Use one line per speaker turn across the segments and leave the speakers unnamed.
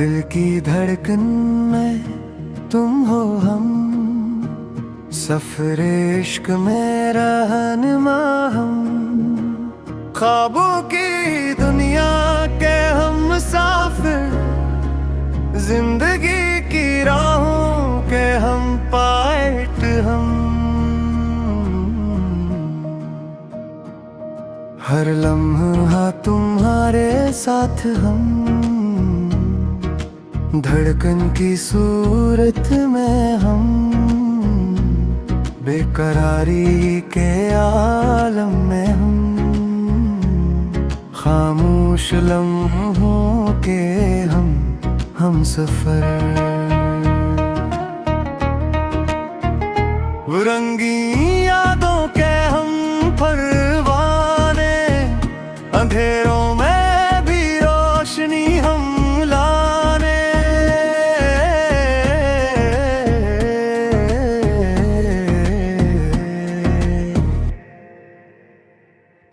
दिल की धड़कन में तुम हो हम, सफरे इश्क में रहनुमा हम, ख्वाबों की दुनिया के हम मुसाफिर, जिंदगी की राहों के हम पायट हम। हर लम्हा तुम्हारे साथ हम, धड़कन की सूरत में हम, बेकरारी के आलम में हम, खामोश लम्हों के हम सफर। रंगीन यादों के हम परवाने, अंधेरों में भी रोशनी हम लाने।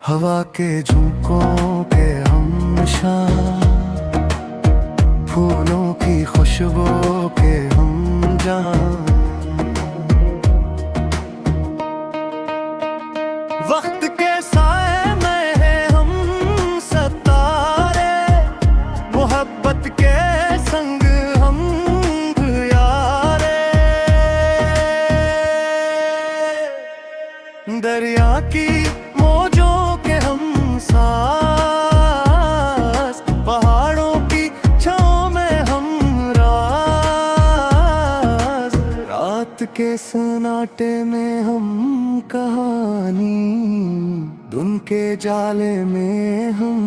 हवा के झोंकों के हम शाम, फूलों की खुशबू के हम जान, वक्त के साए में है हम सितारे, मोहब्बत के संग हम यारे। दरिया की मौजों के हम सांस, पहाड़ों की छाँव में हम राज, रात के सन्नाटे में हम कहानी, धुन के जाले में हम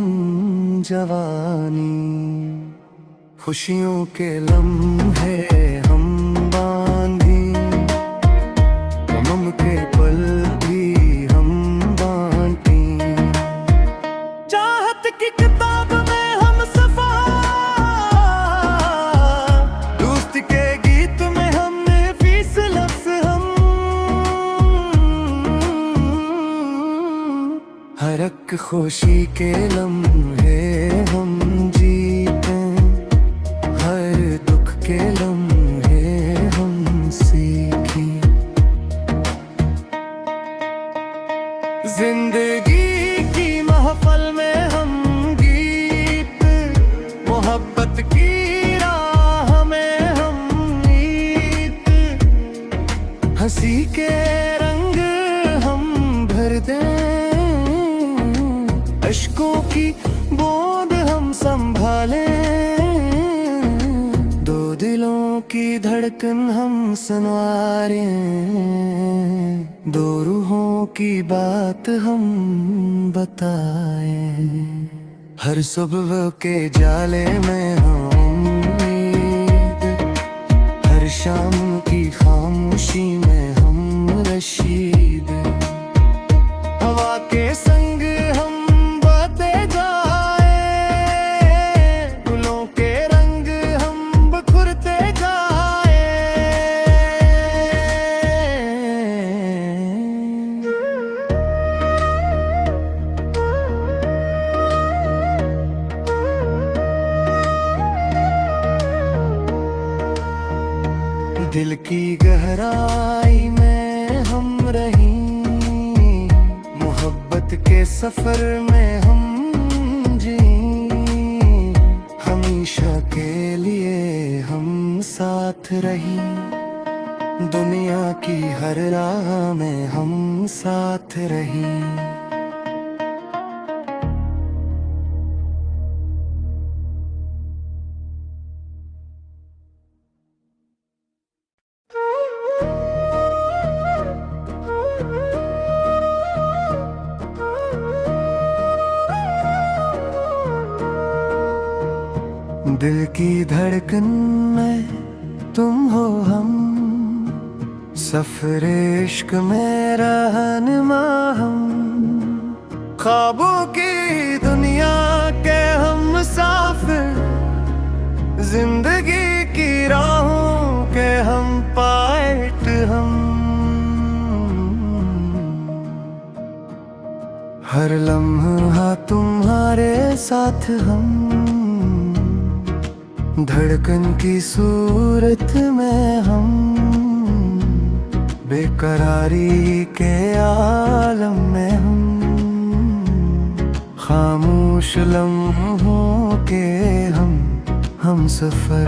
जवानी। खुशियों के लम्हे हम बांधी, गम के पल भी हम बांटी। चाहत की किताब में हम सफर, दोस्ती के गीत में हमने फीस लफ्ज़ हम। हर एक खुशी के लम्हे हम जीते, हर दुख के लम्हे हम सीखें। जिंदगी की महफल में हम गीत, मोहब्बत की राह में हम नीत, हंसी के रंग हम भर दें, अश्कों की बूंद हम संभालें। दो दिलों की धड़कन हम सुनवारें, दो रूहों की बात हम बताएं। हर सुबह के जाले में हम उम्मीद, हर शाम की खामोशी में हम रशीद। हवा के संग हम बहते जाए, फूलों के रंग हम बिखरते जाए। दिल की गहराई में हम रहीं, मोहब्बत के सफर में हम जी, हमेशा के लिए हम साथ रहीं, दुनिया की हर राह में हम साथ रहीं। दिल की धड़कन में तुम हो हम, सफरे इश्क में रहनुमा हम, ख्वाबों की दुनिया के हम मुसाफिर, जिंदगी की राहों के हम पायट हम। हर लम्हा तुम्हारे साथ हम, धड़कन की सूरत में हम बेकरारी के आलम में हम खामोश लम्हों के हम सफर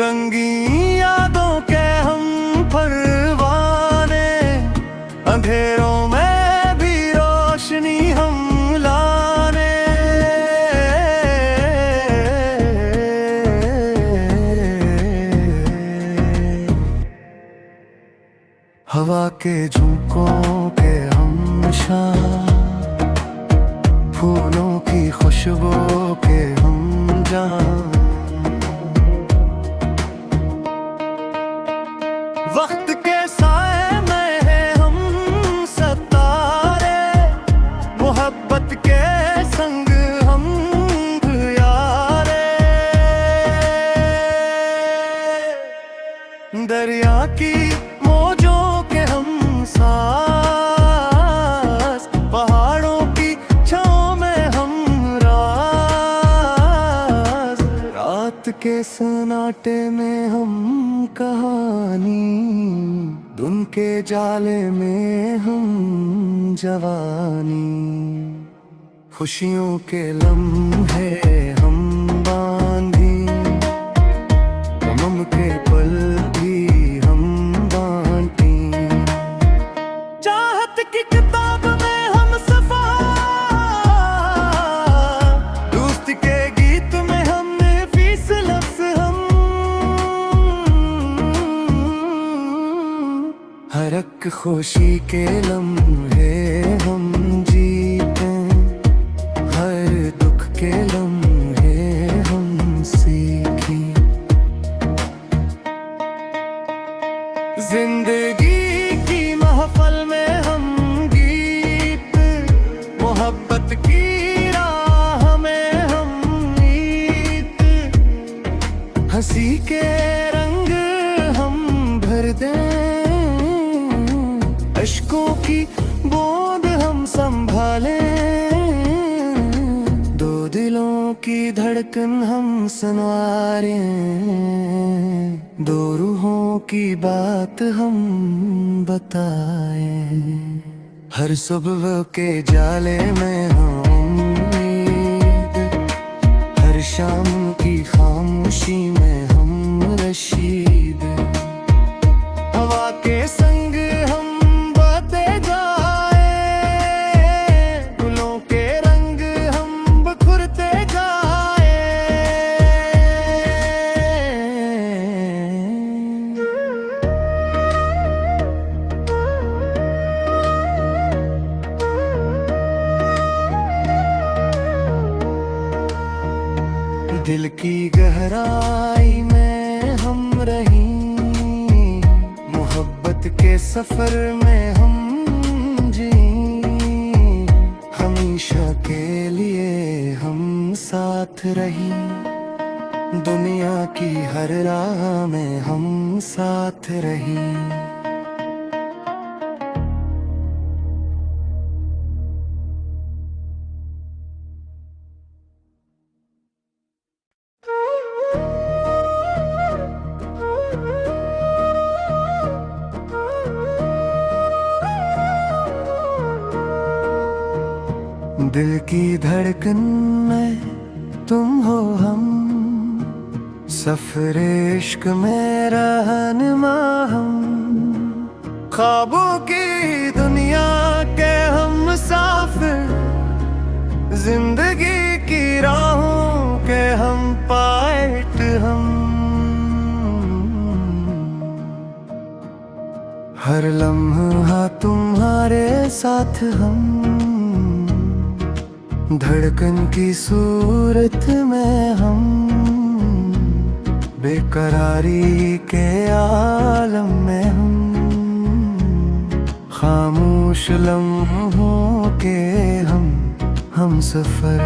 रंगीन यादों के हम परवाने अंधेरों में भी रोशनी हम लाने हवा के झोंकों के हम शाम फूलों की खुशबू के हम जान वक्त के साए में है हम सितारे मोहब्बत के संग हम यारे दरिया की मौजों के हम सांस पहाड़ों की छाँव में हम राज रात के सन्नाटे में हम कहानी धुन के जाले में हम जवानी खुशियों के लम्हे हम बांधी गम के पल भी हम बांटी चाहत की किताब में हम सफा दोस्त के गीत में हमने फीस लफ्ज हम हर एक खुशी के लम्हे हम जीते हर दुख के लम्हे हम सीखें जिंदगी की महफल में हम गीत मोहब्बत की राह में हम नीत हंसी के रंग हम भर दें अश्कों की बूंद हम संभालें दो दिलों की धड़कन हम सुनवारें दो रूहों की बात हम बताएं हर सुबह के जाले में हम उम्मीद हर शाम की खामोशी में हम रशीद हवा के संग हम बहते जाए गुलों के रंग हम बखुरते जाए दिल की गहराई में हम रहीं मोहब्बत के सफर में हम जी हमेशा के लिए हम साथ रही दुनिया की हर राह में हम साथ रही दिल की धड़कन में तुम हो हम सफर इश्क में रहनुमा हम ख्वाबों की दुनिया के हम मुसाफिर जिंदगी की राहों के हम पायट हम हर लम्हा तुम्हारे साथ हम धड़कन की सूरत में हम बेकरारी के आलम में हम खामोश लम्हों के हम सफर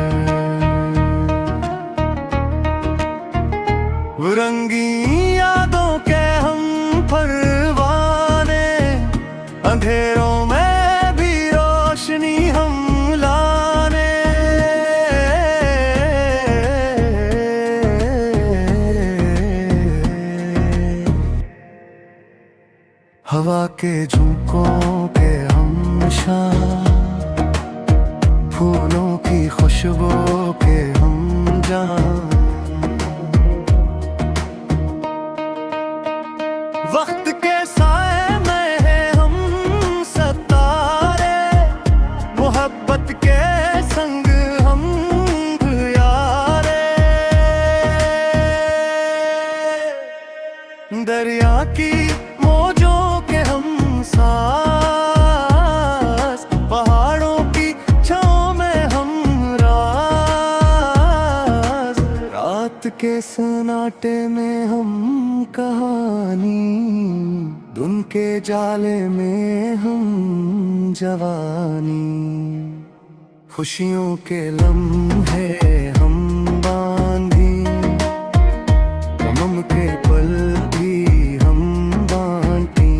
रंगीन यादों के हम परवाने अंधेरों में भी रोशनी हम लाने हवा के झोंकों के हम शाम, फूलों की खुशबू के हम जान। वक्त के साए में है हम सितारे, मोहब्बत के संग हम यारे। दरिया की मौजों के हम सांस, पहाड़ों की छाँव में हम राज। रात के सन्नाटे में हम कहानी, धुन के जाले में हम जवानी। खुशियों के लम्हे हम बांधी, गम के पल भी हम बांटी।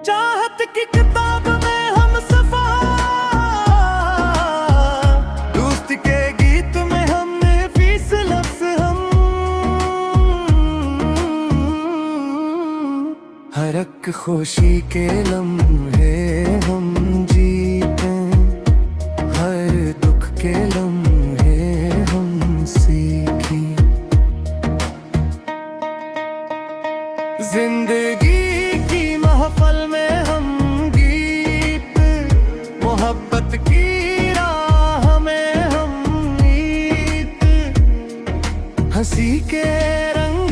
चाहत की किताब में हम सफा, दोस्ती के गीत में हमने फीस लफ्ज़ हम। हर एक खुशी के लम्हे हम जीते, हर दुख के लम्हे हम सीखें। जिंदगी की महफल में हम गीत, मोहब्बत की राह में हम नीत। हंसी के रंग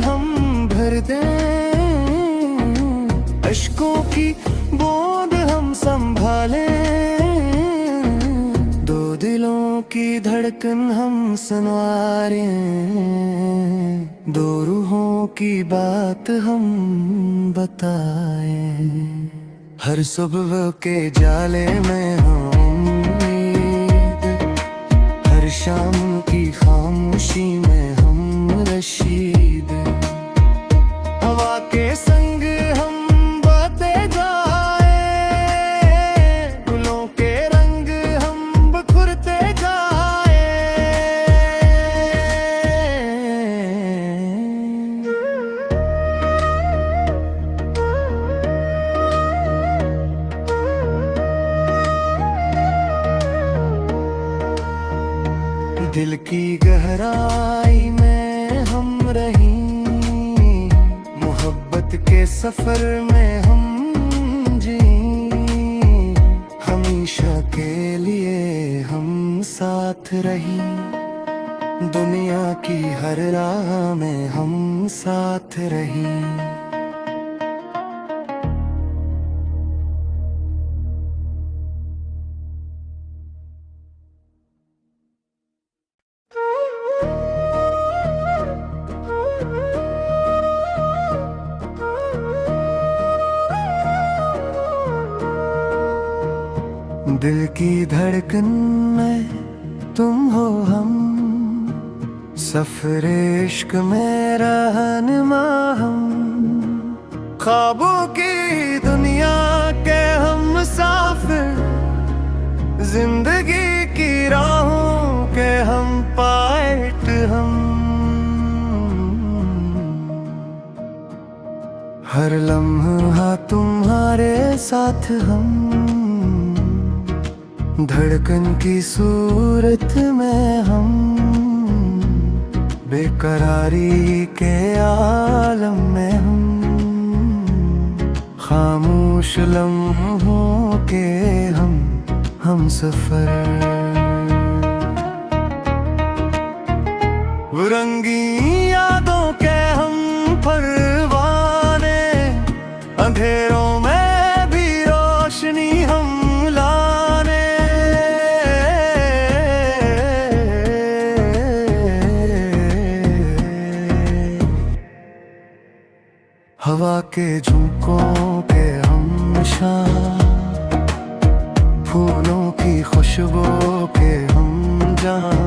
हम भर दें, अश्कों की बूंद हम संभालें। दो दिलों की धड़कन हम सुनवारें, दो रूहों की बात हम बताएं। हर सुबह के जाले में हम उम्मीद, हर शाम की खामोशी में हम रशीद। हवा के संग हम बातें जाए, गुलों के रंग हम बखुरते जाए। दिल की गहराई में हम रहीं, मोहब्बत के सफर में हम जी। हमेशा के लिए हम साथ रही, दुनिया की हर राह में हम साथ रही। दिल की धड़कन में तुम हो हम, सफरे इश्क में रहनुमा हम। ख्वाबों की दुनिया के हम मुसाफिर, जिंदगी की राहों के हम पायलट हम। हर लम्हा तुम्हारे साथ हम, धड़कन की सूरत में हम। बेकरारी के आलम में हम, खामोश लम्हों के हम सफर। रंगीन यादों के हम परवाने, अंधेरों में भी रोशनी हम लाने। हवा के झोंकों के हम शाम, फूलों की खुशबू के हम जान।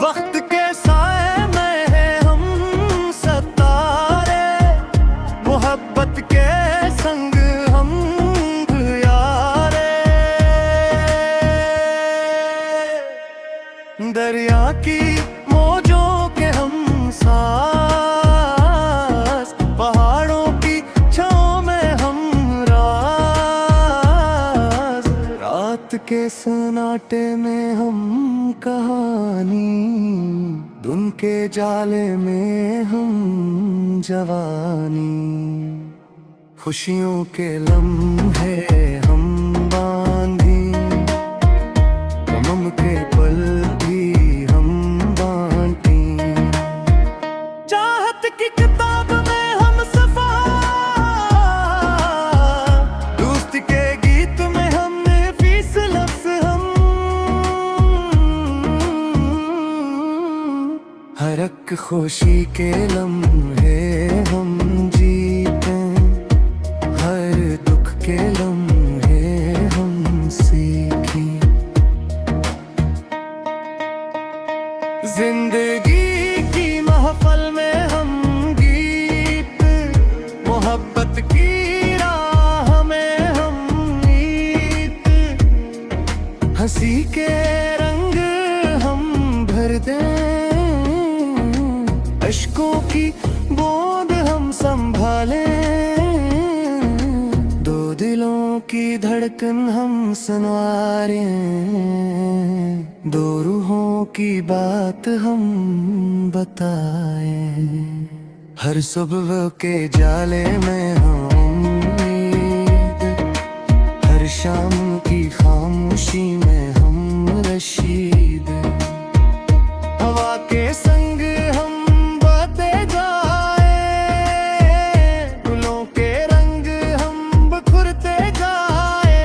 वक्त के साए में है हम सितारे, मोहब्बत के संग हम यारे। दरिया की मौजों के हम सांस, पहाड़ों की छाँव में हम राज, रात के सन्नाटे में हम कहानी, धुन के जाले में हम जवानी। खुशियों के लम्हे हम बांधी, गम के पल भी हम बांटी, चाहत की किताब में हम सफर, दोस्त के गीत में हमने फीस लफ्ज़ हम, हर एक खुशी के लम्हे हम जीते, हर दुख के लम्हे हम सीखें। जिंदगी की महफल में हम गीत, मोहब्बत की राह में हम नीत, हंसी के रंग हम भर दें, अश्कों की बूंद हम संभालें, दो दिलों की धड़कन हम सुनवारें, दो रूहों की बात हम बताएं। हर सुबह के जाले में हम उम्मीद, हर शाम की खामोशी में हम रशीद, हवा के संग हम बहते जाए, गुलों के रंग हम बखुरते जाए।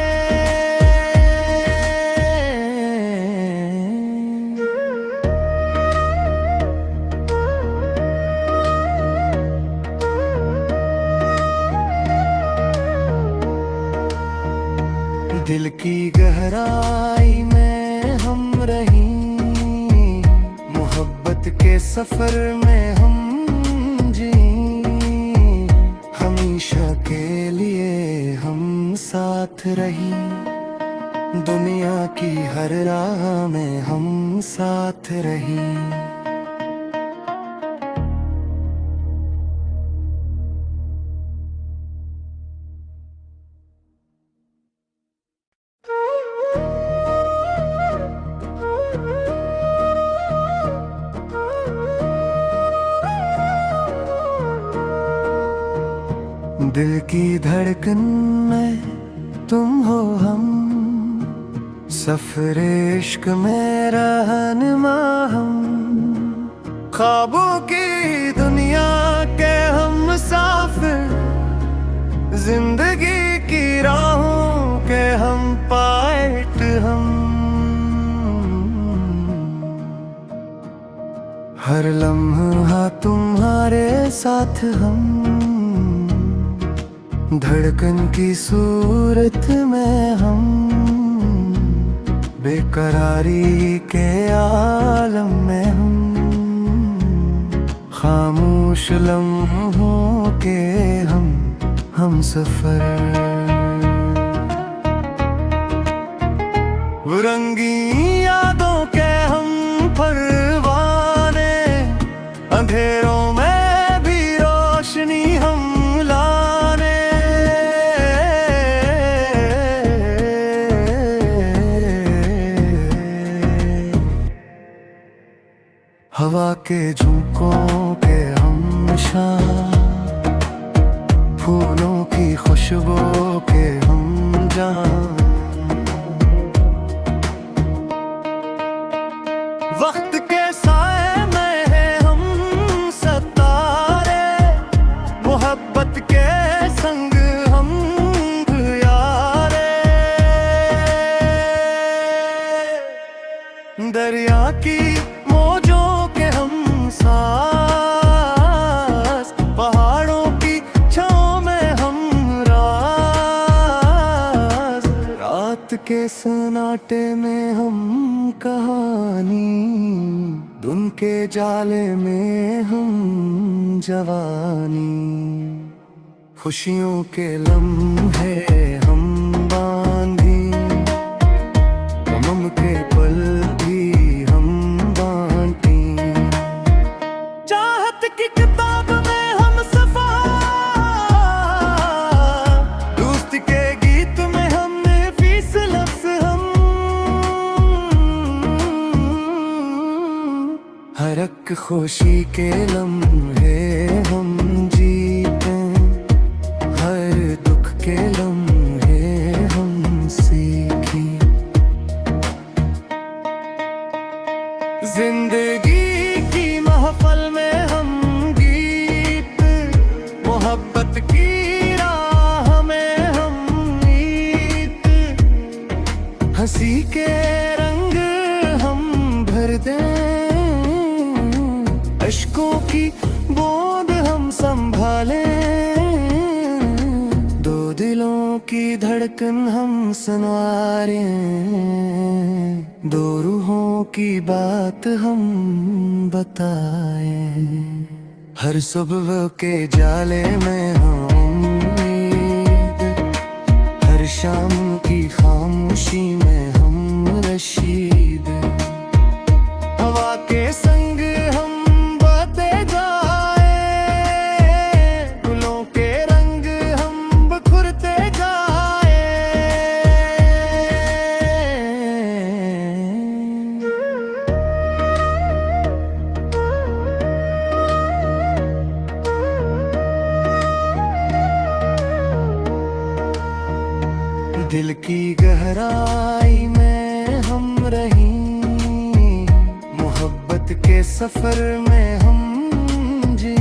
दिल की गहराई में हम रहीं, मोहब्बत के सफर में हम जी, हमेशा के लिए हम साथ रहीं, दुनिया की हर राह में हम साथ रहीं। दिल की धड़कन में तुम हो हम, सफरे इश्क में रहनुमा हम, ख्वाबों की दुनिया के हम मुसाफिर, जिंदगी की राहों के हम पायट हम, हर लम्हा तुम्हारे साथ हम, धड़कन की सूरत में हम, बेकरारी के आलम में हम, खामोश लम्हों के हम सफर, रंगी यादों के हम परवाने, अंधेरों में भी रोशनी हम लाने, हवा के झोंकों के हम शाम, फूलों की खुशबू के हम जान, वक्त के साए में है हम सितारे, मोहब्बत के संग हम यारे, दरिया की मौजों के हम सांस, पहाड़ों की छाँव में हम राज, रात के सन्नाटे में हम कहानी, धुन के जाले में हम जवानी। खुशियों के लम्हे हम बांधी, गम के पल भी हम बांटी, चाहत हर एक खुशी के लम्हे हम जीते, हर दुख के लम्हे हम सीखें। जिंदगी की महफिल में हम गीत, मोहब्बत की राह में हम मीत, हंसी के रंग हम भर दें, अश्कों की बूंद हम संभालें, दो दिलों की धड़कन हम सुनवारें, दो रूहों की बात हम बताएं। हर सुबह के जाले में हम उम्मीद, हर शाम की खामोशी में हम रशीद, हवा के संग हम बहते जाए, फूलों के रंग हम बखुरते जाए। दिल की गहराई में हम रहीं, मोहब्बत के सफर में हम जी,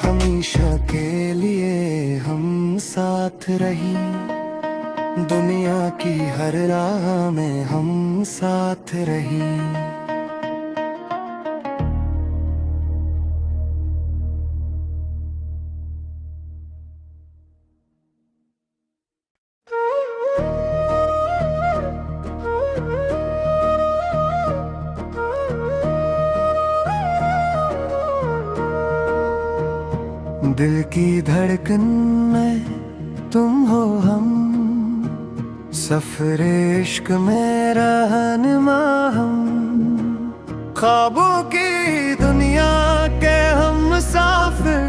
हमेशा के लिए हम साथ रहीं, दुनिया की हर राह में हम साथ रहीं। दिल की धड़कन में तुम हो हम, सफर इश्क में रहनुमा हम, ख्वाबों की दुनिया के हम मुसाफिर,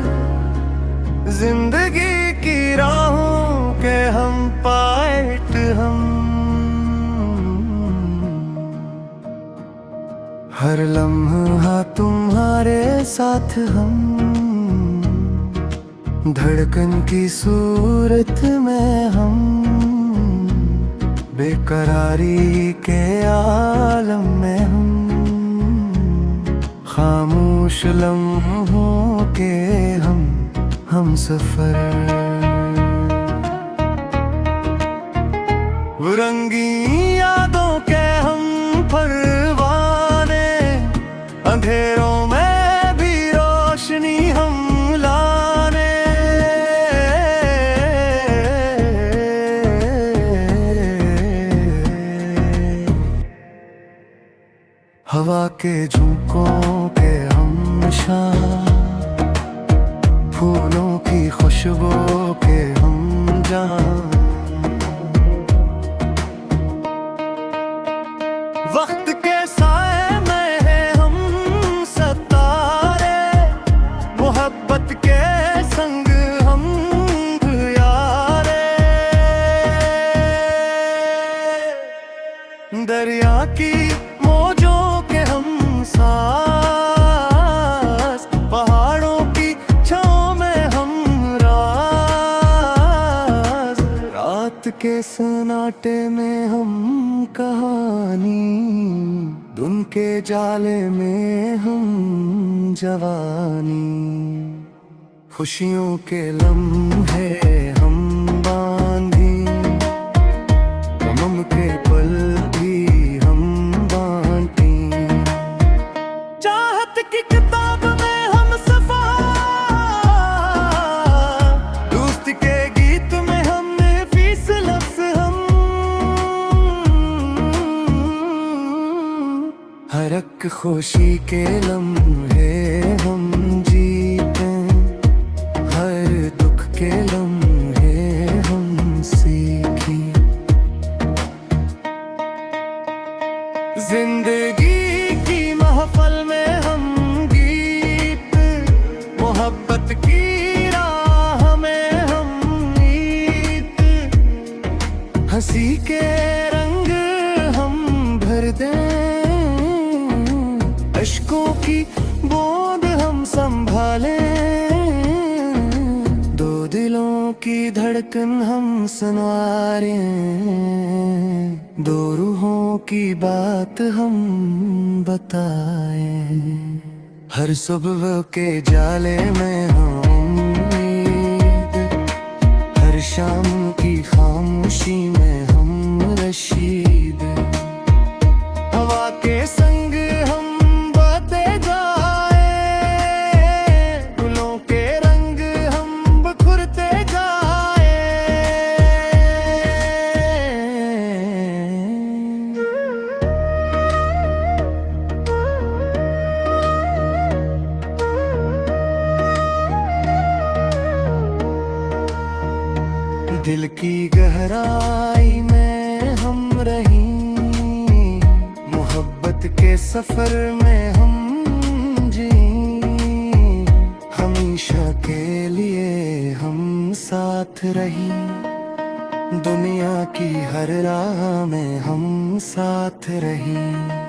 जिंदगी की राहों के हम पायट हम। हर लम्हा तुम्हारे साथ हम, धड़कन की सूरत में हम, बेकरारी के आलम में हम, खामोश लम्हों के हम सफर। रंगी यादों के हम परवाने, अंधेरों में भी रोशनी हम लाने, हवा के झोंकों के हम शाम, फूलों की खुशबू के हम जान, वक्त के साए में है हम सितारे, मोहब्बत के संग हम यारे, दरिया की मौजों के हम सांस, पहाड़ों की छांव में हम राज, रात के सन्नाटे में हम कहानी, धुन के जाले में हम जवानी, खुशियों के लम्हे हम बांधी, गम के पल भी हम बांटी, चाहत की किताब में हम सफा, दोस्ती के गीत में हम फीस लफ्ज़ हम, हर एक खुशी के लम्हे हम जीते, हर दुख के लम्हे हम सीखें। जिंदगी की महफिल में हम गीत, मोहब्बत की राह में हम मीत, हंसी के रंग हम भर दें, की बूंद हम संभाले, दो दिलों की धड़कन हम सुनवारे, दो रूहों की बात हम बताए। हर सुबह के जाले में हम उम्मीद, हर शाम की खामोशी में हम रशीद, हवा के संग हम बहते जाए, फूलों के रंग हम बिखरते जाए। दिल की गहराई में हम रहीं, मोहब्बत के सफर में हम जी, हमेशा के लिए हम साथ रहीं, दुनिया की हर राह में हम साथ रहीं।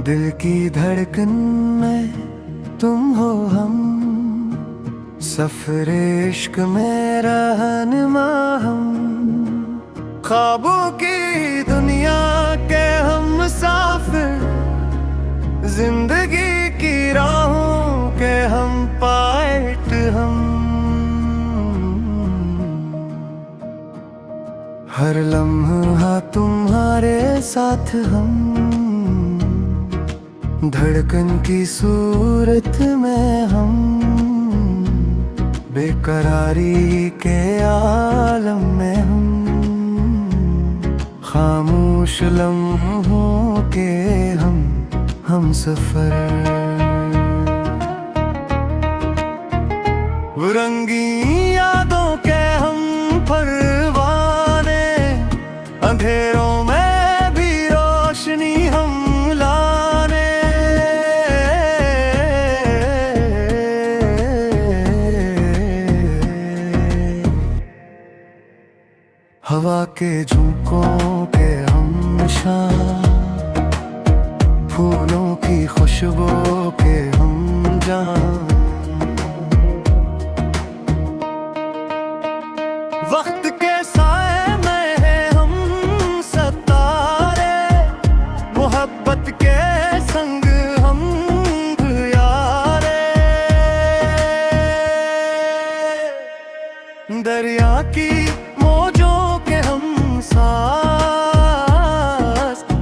दिल की धड़कन में तुम हो हम, सफरे इश्क में रहनुमा हम, ख्वाबों की दुनिया के हम मुसाफिर, जिंदगी की राहों के हम पायलट हम। हर लम्हा तुम्हारे साथ हम, धड़कन की सूरत में हम, बेकरारी के आलम में हम, खामोश लम्हों के हम सफर। रंगी यादों के हम परवाने, अंधेरों में भी रोशनी हम लाने, हवा के झोंकों के हम शान, फूलों की खुशबू के हम जान, वक्त के साए में है हम सितारे, मोहब्बत के संग हम यारे, दरिया की मौजों के हम सांस,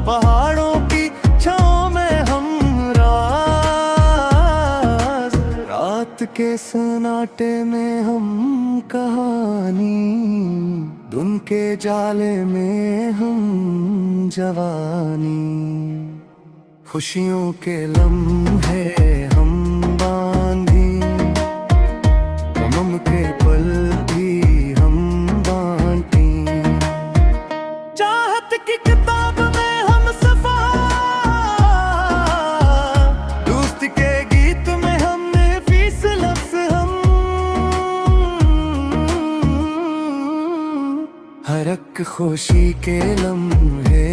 पहाड़ों की छाँव में हम राज, रात के सन्नाटे में हम कहानी, धुन के जाले में हम जवानी, खुशियों के लम्हे हम बांधी, गम के पल भी हम बांटी, चाहत की किताब में हम सफा, दोस्त के गीत में हमने फीस लफ्ज़ हम, हर एक खुशी के लम्हे